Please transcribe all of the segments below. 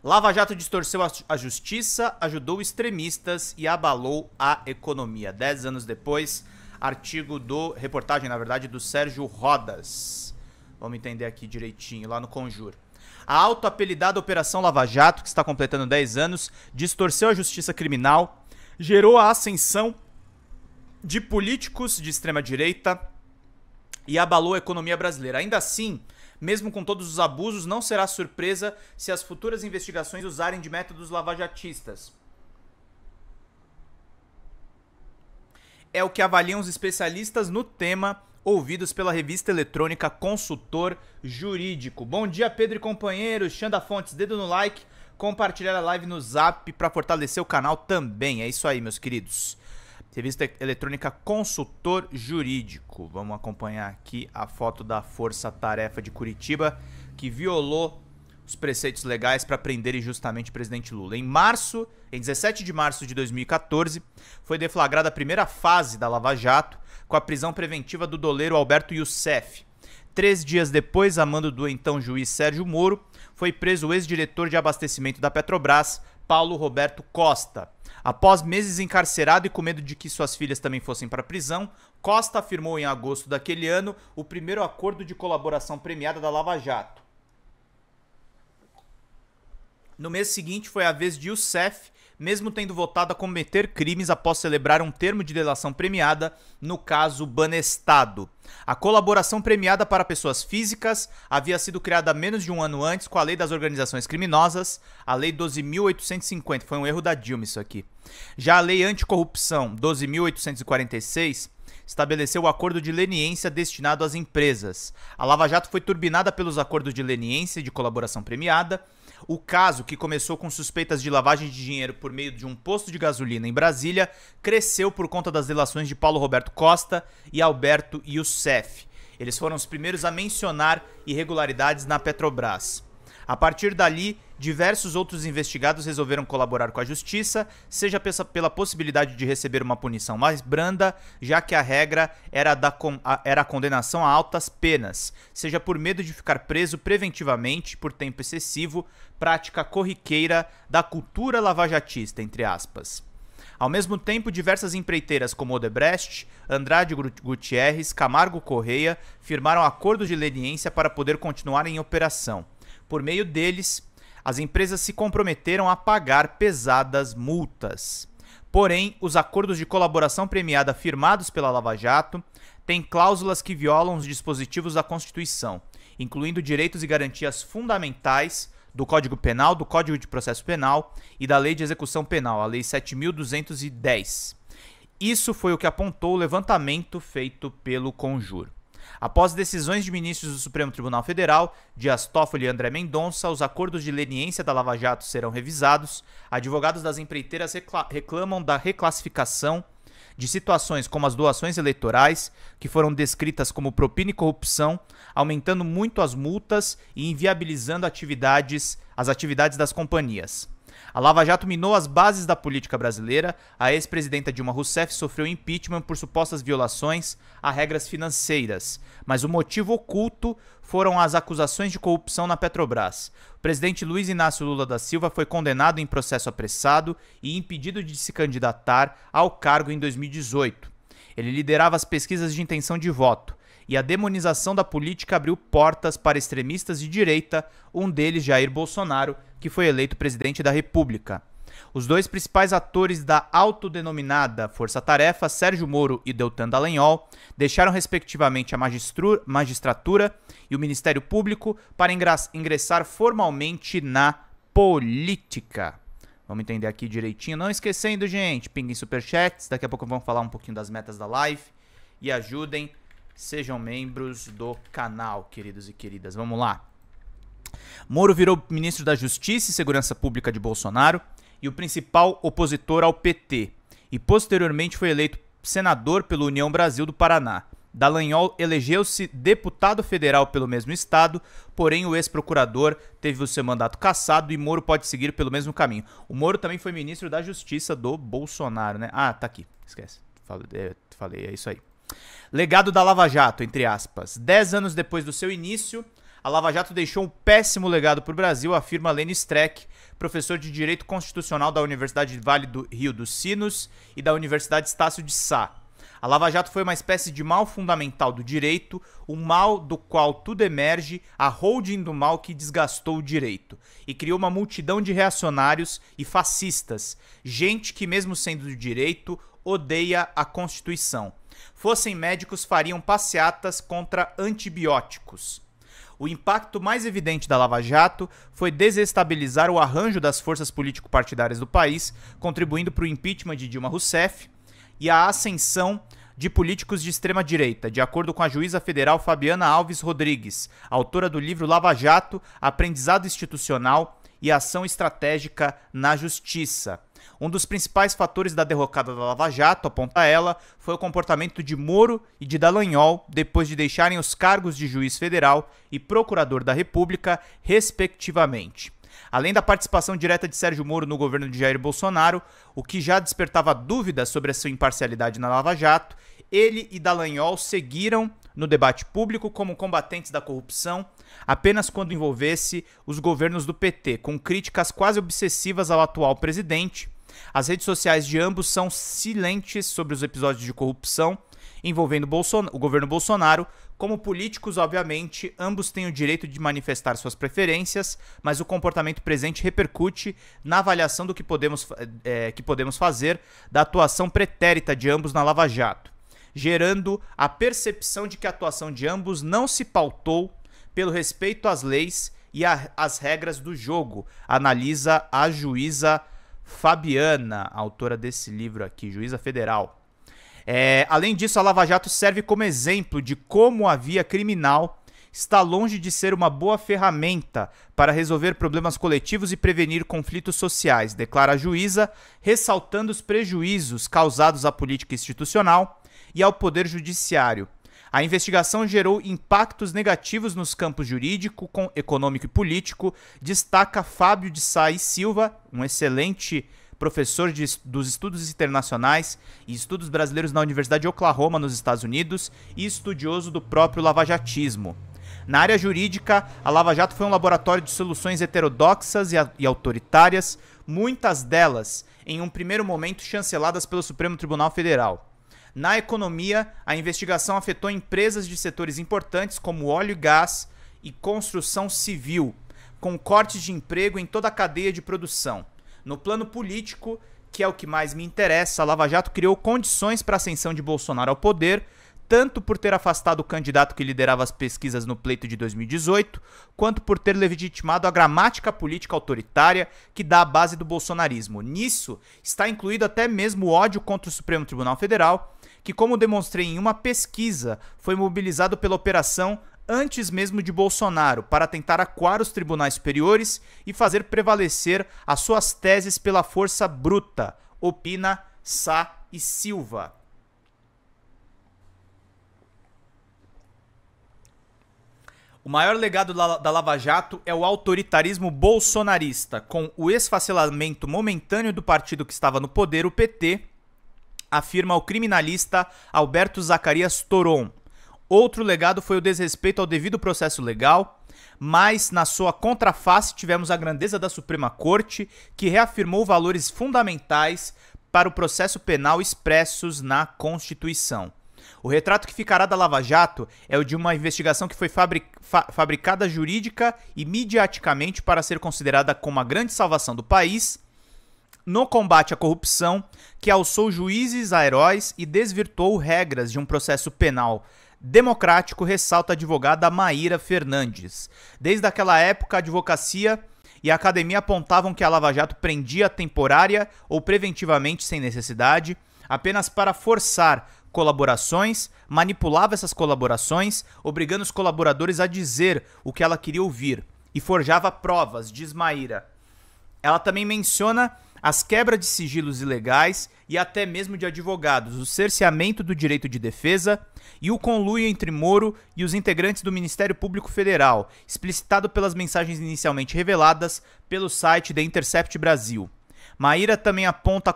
Lava Jato distorceu a justiça, ajudou extremistas e abalou a economia. 10 anos depois, reportagem, na verdade, do Sérgio Rodas. Vamos entender aqui direitinho, lá no Conjur. A auto-apelidada Operação Lava Jato, que está completando 10 anos, distorceu a justiça criminal, gerou a ascensão de políticos de extrema-direita e abalou a economia brasileira. Ainda assim, mesmo com todos os abusos, não será surpresa se as futuras investigações usarem de métodos lavajatistas. É o que avaliam os especialistas no tema, ouvidos pela revista eletrônica Consultor Jurídico. Bom dia, Pedro e companheiros. Xanda Fontes, dedo no like, compartilhar a live no Zap para fortalecer o canal também. É isso aí, meus queridos. Revista eletrônica Consultor Jurídico. Vamos acompanhar aqui a foto da Força Tarefa de Curitiba, que violou os preceitos legais para prender injustamente o presidente Lula. Em 17 de março de 2014, foi deflagrada a primeira fase da Lava Jato, com a prisão preventiva do doleiro Alberto Youssef. 3 dias depois, a mando do então juiz Sérgio Moro, foi preso o ex-diretor de abastecimento da Petrobras, Paulo Roberto Costa. Após meses encarcerado e com medo de que suas filhas também fossem para a prisão, Costa firmou em agosto daquele ano o primeiro acordo de colaboração premiada da Lava Jato. No mês seguinte foi a vez de Youssef, mesmo tendo voltado a cometer crimes após celebrar um termo de delação premiada no caso Banestado. A colaboração premiada para pessoas físicas havia sido criada menos de um ano antes com a Lei das Organizações Criminosas, a Lei 12.850. Foi um erro da Dilma isso aqui. Já a Lei Anticorrupção 12.846 estabeleceu o acordo de leniência destinado às empresas. A Lava Jato foi turbinada pelos acordos de leniência e de colaboração premiada. O caso, que começou com suspeitas de lavagem de dinheiro por meio de um posto de gasolina em Brasília, cresceu por conta das delações de Paulo Roberto Costa e Alberto Youssef. Eles foram os primeiros a mencionar irregularidades na Petrobras. A partir dali, diversos outros investigados resolveram colaborar com a justiça, seja pela possibilidade de receber uma punição mais branda, já que a regra era a condenação a altas penas, seja por medo de ficar preso preventivamente por tempo excessivo, prática corriqueira da cultura lavajatista, entre aspas. Ao mesmo tempo, diversas empreiteiras como Odebrecht, Andrade Gutierrez, Camargo Correia firmaram acordos de leniência para poder continuar em operação. Por meio deles, as empresas se comprometeram a pagar pesadas multas. Porém, os acordos de colaboração premiada firmados pela Lava Jato têm cláusulas que violam os dispositivos da Constituição, incluindo direitos e garantias fundamentais do Código Penal, do Código de Processo Penal e da Lei de Execução Penal, a Lei 7.210. Isso foi o que apontou o levantamento feito pelo Conjur. Após decisões de ministros do Supremo Tribunal Federal, Dias Toffoli e André Mendonça, os acordos de leniência da Lava Jato serão revisados. Advogados das empreiteiras reclamam da reclassificação de situações como as doações eleitorais, que foram descritas como propina e corrupção, aumentando muito as multas e inviabilizando as atividades das companhias. A Lava Jato minou as bases da política brasileira. A ex-presidenta Dilma Rousseff sofreu impeachment por supostas violações a regras financeiras, mas o motivo oculto foram as acusações de corrupção na Petrobras. O presidente Luiz Inácio Lula da Silva foi condenado em processo apressado e impedido de se candidatar ao cargo em 2018. Ele liderava as pesquisas de intenção de voto, e a demonização da política abriu portas para extremistas de direita, um deles Jair Bolsonaro, que foi eleito presidente da República. Os dois principais atores da autodenominada Força Tarefa, Sérgio Moro e Deltan Dallagnol, deixaram respectivamente a magistratura e o Ministério Público para ingressar formalmente na política. Vamos entender aqui direitinho. Não esquecendo, gente, pinguem superchats. Daqui a pouco vamos falar um pouquinho das metas da live. E ajudem, sejam membros do canal, queridos e queridas. Vamos lá. Moro virou ministro da Justiça e Segurança Pública de Bolsonaro e o principal opositor ao PT, e posteriormente foi eleito senador pelo União Brasil do Paraná. Dallagnol elegeu-se deputado federal pelo mesmo estado, porém o ex-procurador teve o seu mandato cassado e Moro pode seguir pelo mesmo caminho. O Moro também foi ministro da Justiça do Bolsonaro, né? Ah, tá aqui, esquece. Falei, é isso aí. Legado da Lava Jato, entre aspas. 10 anos depois do seu início, A Lava Jato deixou um péssimo legado para o Brasil, afirma Lênin Streck, professor de Direito Constitucional da Universidade Vale do Rio dos Sinos e da Universidade Estácio de Sá. A Lava Jato foi uma espécie de mal fundamental do direito, o mal do qual tudo emerge, a holding do mal que desgastou o direito, e criou uma multidão de reacionários e fascistas, gente que, mesmo sendo do direito, odeia a Constituição. Fossem médicos, fariam passeatas contra antibióticos. O impacto mais evidente da Lava Jato foi desestabilizar o arranjo das forças político-partidárias do país, contribuindo para o impeachment de Dilma Rousseff e a ascensão de políticos de extrema-direita, de acordo com a juíza federal Fabiana Alves Rodrigues, autora do livro Lava Jato, Aprendizado Institucional e Ação Estratégica na Justiça. Um dos principais fatores da derrocada da Lava Jato, aponta ela, foi o comportamento de Moro e de Dallagnol depois de deixarem os cargos de juiz federal e procurador da República, respectivamente. Além da participação direta de Sérgio Moro no governo de Jair Bolsonaro, o que já despertava dúvidas sobre a sua imparcialidade na Lava Jato, ele e Dallagnol seguiram no debate público como combatentes da corrupção apenas quando envolvesse os governos do PT, com críticas quase obsessivas ao atual presidente. As redes sociais de ambos são silentes sobre os episódios de corrupção envolvendo o governo Bolsonaro. Como políticos, obviamente, ambos têm o direito de manifestar suas preferências, mas o comportamento presente repercute na avaliação do que podemos fazer da atuação pretérita de ambos na Lava Jato, gerando a percepção de que a atuação de ambos não se pautou pelo respeito às leis e às regras do jogo, analisa a juíza Fabiana, autora desse livro aqui, juíza federal. Além disso, a Lava Jato serve como exemplo de como a via criminal está longe de ser uma boa ferramenta para resolver problemas coletivos e prevenir conflitos sociais, declara a juíza, ressaltando os prejuízos causados à política institucional e ao poder judiciário. A investigação gerou impactos negativos nos campos jurídico, econômico e político, destaca Fábio de Sá e Silva, um excelente professor dos estudos internacionais e estudos brasileiros na Universidade de Oklahoma, nos Estados Unidos, e estudioso do próprio lavajatismo. Na área jurídica, a Lava Jato foi um laboratório de soluções heterodoxas e autoritárias, muitas delas, em um primeiro momento, chanceladas pelo Supremo Tribunal Federal. Na economia, a investigação afetou empresas de setores importantes como óleo e gás e construção civil, com cortes de emprego em toda a cadeia de produção. No plano político, que é o que mais me interessa, a Lava Jato criou condições para a ascensão de Bolsonaro ao poder, tanto por ter afastado o candidato que liderava as pesquisas no pleito de 2018, quanto por ter legitimado a gramática política autoritária que dá a base do bolsonarismo. Nisso está incluído até mesmo o ódio contra o Supremo Tribunal Federal, que, como demonstrei em uma pesquisa, foi mobilizado pela operação antes mesmo de Bolsonaro, para tentar acuar os tribunais superiores e fazer prevalecer as suas teses pela força bruta, opina Sá e Silva. O maior legado da Lava Jato é o autoritarismo bolsonarista, com o esfacelamento momentâneo do partido que estava no poder, o PT, afirma o criminalista Alberto Zacarias Toron. Outro legado foi o desrespeito ao devido processo legal, mas na sua contraface tivemos a grandeza da Suprema Corte, que reafirmou valores fundamentais para o processo penal expressos na Constituição. O retrato que ficará da Lava Jato é o de uma investigação que foi fabricada jurídica e midiaticamente para ser considerada como a grande salvação do país no combate à corrupção, que alçou juízes a heróis e desvirtuou regras de um processo penal democrático, ressalta a advogada Maíra Fernandes. Desde aquela época, a advocacia e a academia apontavam que a Lava Jato prendia temporária ou preventivamente sem necessidade, apenas para forçar colaborações, manipulava essas colaborações, obrigando os colaboradores a dizer o que ela queria ouvir, e forjava provas, diz Maíra. Ela também menciona as quebras de sigilos ilegais e até mesmo de advogados, o cerceamento do direito de defesa e o conluio entre Moro e os integrantes do Ministério Público Federal, explicitado pelas mensagens inicialmente reveladas pelo site The Intercept Brasil. Maíra também aponta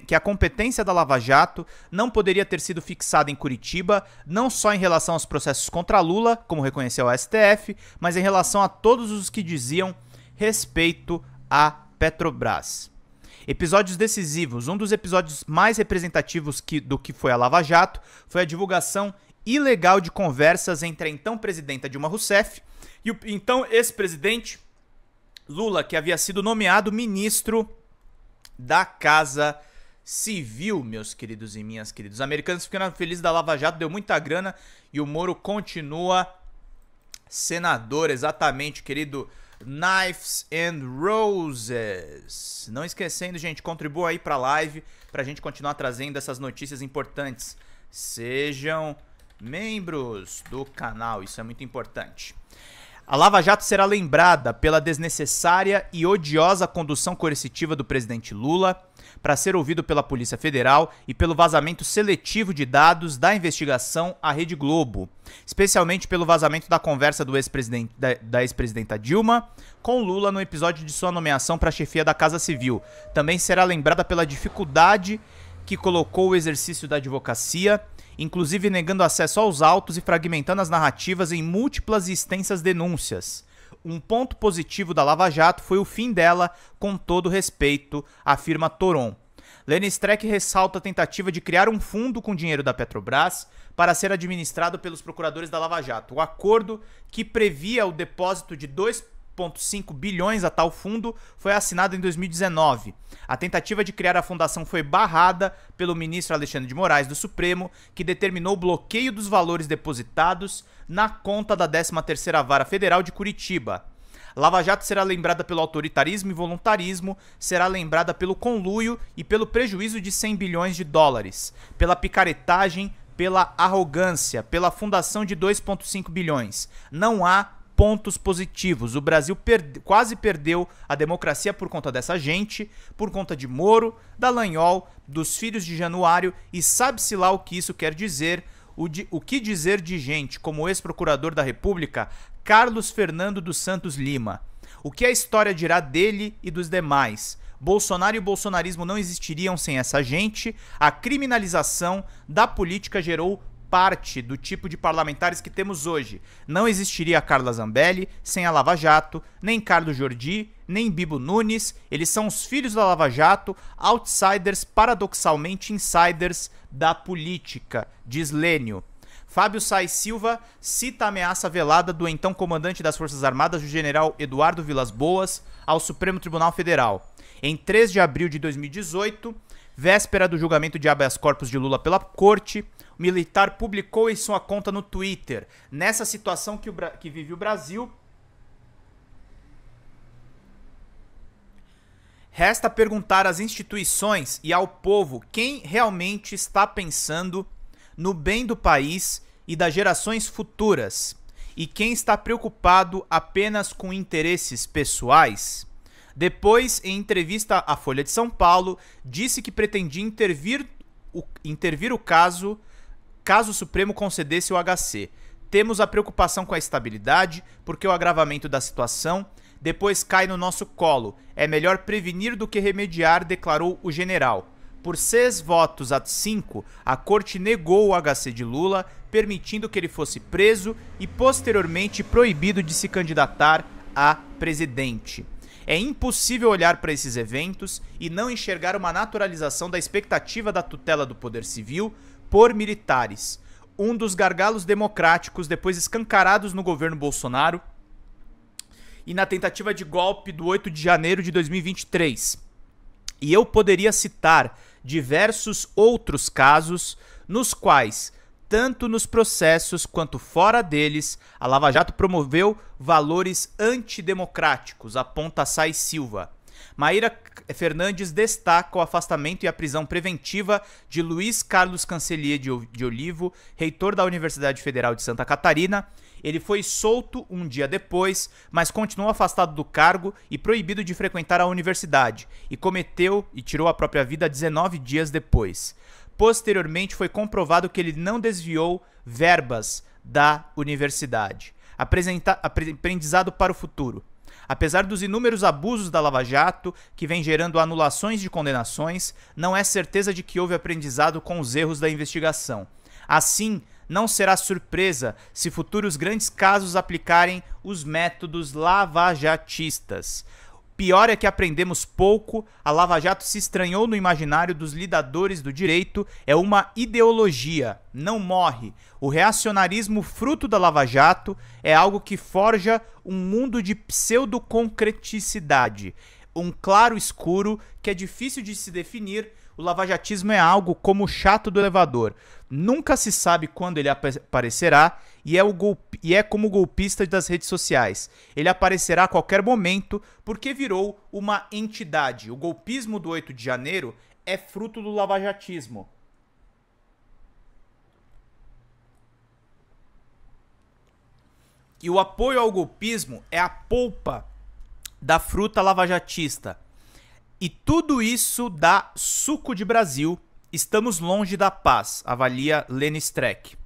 que a competência da Lava Jato não poderia ter sido fixada em Curitiba, não só em relação aos processos contra Lula, como reconheceu o STF, mas em relação a todos os que diziam respeito à Petrobras. Episódios decisivos. Um dos episódios mais representativos do que foi a Lava Jato foi a divulgação ilegal de conversas entre a então presidenta Dilma Rousseff e o então ex-presidente Lula, que havia sido nomeado ministro da Casa Civil, meus queridos e minhas queridas. Os americanos ficaram felizes da Lava Jato, deu muita grana e o Moro continua senador, exatamente, querido Knives and Roses. Não esquecendo, gente, contribua aí pra live pra gente continuar trazendo essas notícias importantes. Sejam membros do canal, isso é muito importante. A Lava Jato será lembrada pela desnecessária e odiosa condução coercitiva do presidente Lula para ser ouvido pela Polícia Federal e pelo vazamento seletivo de dados da investigação à Rede Globo, especialmente pelo vazamento da conversa do da ex-presidenta Dilma com Lula no episódio de sua nomeação para a chefia da Casa Civil. Também será lembrada pela dificuldade que colocou o exercício da advocacia, inclusive negando acesso aos autos e fragmentando as narrativas em múltiplas e extensas denúncias. Um ponto positivo da Lava Jato foi o fim dela, com todo respeito, afirma Toron. Lene Streck ressalta a tentativa de criar um fundo com dinheiro da Petrobras para ser administrado pelos procuradores da Lava Jato. O acordo que previa o depósito de 2,5 bilhões a tal fundo foi assinado em 2019. A tentativa de criar a fundação foi barrada pelo ministro Alexandre de Moraes do Supremo, que determinou o bloqueio dos valores depositados na conta da 13ª Vara Federal de Curitiba. Lava Jato será lembrada pelo autoritarismo e voluntarismo, será lembrada pelo conluio e pelo prejuízo de 100 bilhões de dólares, pela picaretagem, pela arrogância, pela fundação de 2,5 bilhões. Não há pontos positivos. O Brasil quase perdeu a democracia por conta dessa gente, por conta de Moro, Dallagnol, dos filhos de Januário, e sabe-se lá o que isso quer dizer. O que dizer de gente como o ex-procurador da República, Carlos Fernando dos Santos Lima? O que a história dirá dele e dos demais? Bolsonaro e o bolsonarismo não existiriam sem essa gente. A criminalização da política gerou parte do tipo de parlamentares que temos hoje. Não existiria a Carla Zambelli sem a Lava Jato, nem Carlos Jordi, nem Bibo Nunes. Eles são os filhos da Lava Jato, outsiders, paradoxalmente insiders da política, diz Lênio. Fábio Sais Silva cita a ameaça velada do então comandante das Forças Armadas, o general Eduardo Vilas Boas, ao Supremo Tribunal Federal. Em 3 de abril de 2018, véspera do julgamento de habeas corpus de Lula pela Corte, o militar publicou em sua conta no Twitter: nessa situação que vive o Brasil, resta perguntar às instituições e ao povo quem realmente está pensando no bem do país e das gerações futuras, e quem está preocupado apenas com interesses pessoais. Depois, em entrevista à Folha de São Paulo, disse que pretendia intervir o caso o Supremo concedesse o HC. Temos a preocupação com a estabilidade, porque o agravamento da situação depois cai no nosso colo. É melhor prevenir do que remediar, declarou o general. Por 6 votos a 5, a corte negou o HC de Lula, permitindo que ele fosse preso e posteriormente proibido de se candidatar a presidente. É impossível olhar para esses eventos e não enxergar uma naturalização da expectativa da tutela do poder civil por militares, um dos gargalos democráticos depois escancarados no governo Bolsonaro e na tentativa de golpe do 8 de janeiro de 2023. E eu poderia citar diversos outros casos nos quais, tanto nos processos quanto fora deles, a Lava Jato promoveu valores antidemocráticos, aponta Sais Silva. Maíra Fernandes destaca o afastamento e a prisão preventiva de Luiz Carlos Cancelier de Olivo, reitor da Universidade Federal de Santa Catarina. Ele foi solto um dia depois, mas continuou afastado do cargo e proibido de frequentar a universidade, e tirou a própria vida 19 dias depois. Posteriormente, foi comprovado que ele não desviou verbas da universidade. Aprendizado para o futuro. Apesar dos inúmeros abusos da Lava Jato, que vem gerando anulações de condenações, não é certeza de que houve aprendizado com os erros da investigação. Assim, não será surpresa se futuros grandes casos aplicarem os métodos lavajatistas. Pior é que aprendemos pouco, a Lava Jato se estranhou no imaginário dos lidadores do direito, é uma ideologia, não morre. O reacionarismo fruto da Lava Jato é algo que forja um mundo de pseudoconcreticidade, um claro escuro que é difícil de se definir. O lavajatismo é algo como o chato do elevador. Nunca se sabe quando ele aparecerá e é como o golpista das redes sociais. Ele aparecerá a qualquer momento porque virou uma entidade. O golpismo do 8 de janeiro é fruto do lavajatismo. E o apoio ao golpismo é a polpa da fruta lavajatista. E tudo isso dá suco de Brasil. Estamos longe da paz, avalia Lene Streck.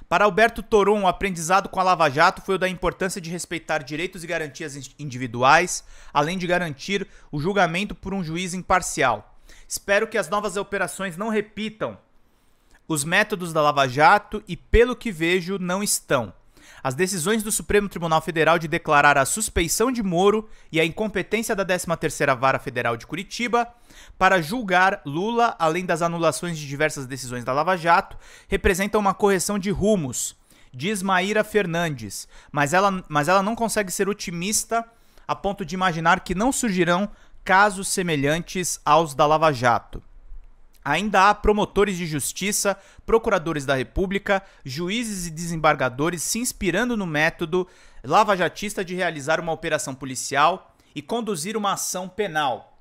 Para Alberto Toron, o aprendizado com a Lava Jato foi o da importância de respeitar direitos e garantias individuais, além de garantir o julgamento por um juiz imparcial. Espero que as novas operações não repitam os métodos da Lava Jato e, pelo que vejo, não estão. As decisões do Supremo Tribunal Federal de declarar a suspeição de Moro e a incompetência da 13ª Vara Federal de Curitiba para julgar Lula, além das anulações de diversas decisões da Lava Jato, representam uma correção de rumos, diz Maíra Fernandes, mas ela não consegue ser otimista a ponto de imaginar que não surgirão casos semelhantes aos da Lava Jato. Ainda há promotores de justiça, procuradores da República, juízes e desembargadores se inspirando no método lavajatista de realizar uma operação policial e conduzir uma ação penal.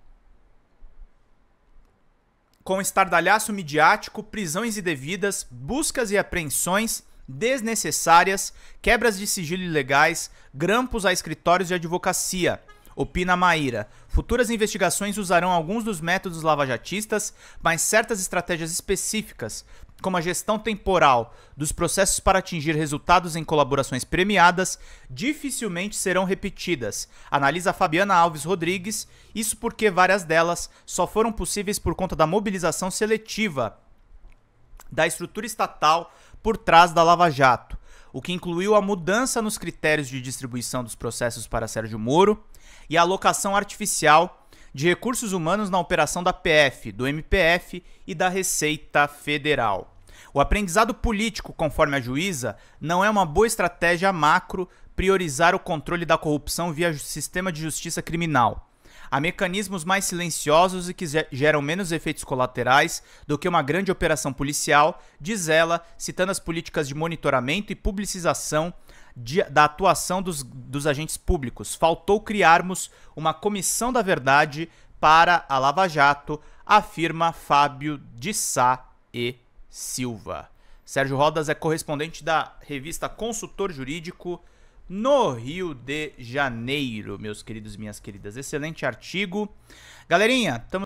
Com estardalhaço midiático, prisões indevidas, buscas e apreensões desnecessárias, quebras de sigilo ilegais, grampos a escritórios de advocacia. Opina Maíra. Futuras investigações usarão alguns dos métodos lavajatistas, mas certas estratégias específicas, como a gestão temporal dos processos para atingir resultados em colaborações premiadas, dificilmente serão repetidas. Analisa Fabiana Alves Rodrigues, isso porque várias delas só foram possíveis por conta da mobilização seletiva da estrutura estatal por trás da Lava Jato, o que incluiu a mudança nos critérios de distribuição dos processos para Sérgio Moro, e a alocação artificial de recursos humanos na operação da PF, do MPF e da Receita Federal. O aprendizado político, conforme a juíza, não é uma boa estratégia macro priorizar o controle da corrupção via sistema de justiça criminal. Há mecanismos mais silenciosos e que geram menos efeitos colaterais do que uma grande operação policial, diz ela, citando as políticas de monitoramento e publicização da atuação dos agentes públicos. Faltou criarmos uma comissão da verdade para a Lava Jato, afirma Fábio de Sá e Silva. Sérgio Rodas é correspondente da revista Consultor Jurídico no Rio de Janeiro, meus queridos e minhas queridas. Excelente artigo. Galerinha, estamos